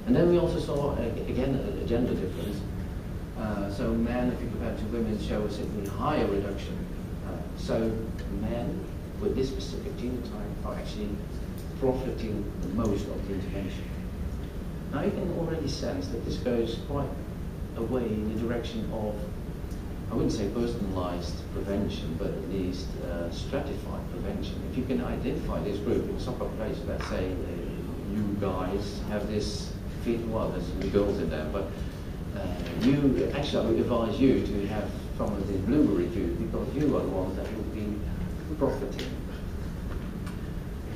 And then we also saw, again, a gender difference. So men, if you compare it to women, show a significantly higher reduction. So men with this specific genotype are actually profiting the most of the intervention. Now you can already sense that this goes quite away in the direction of, I wouldn't say personalized prevention, but at least stratified prevention. If you can identify this group in some population, let's say you guys have this well, there's some girls in there, but you actually, I would advise you to have some of the blueberry juice because you are the ones that would be profiting.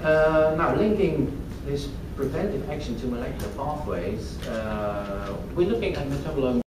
Now, linking this preventive action to molecular pathways, we're looking at metabolome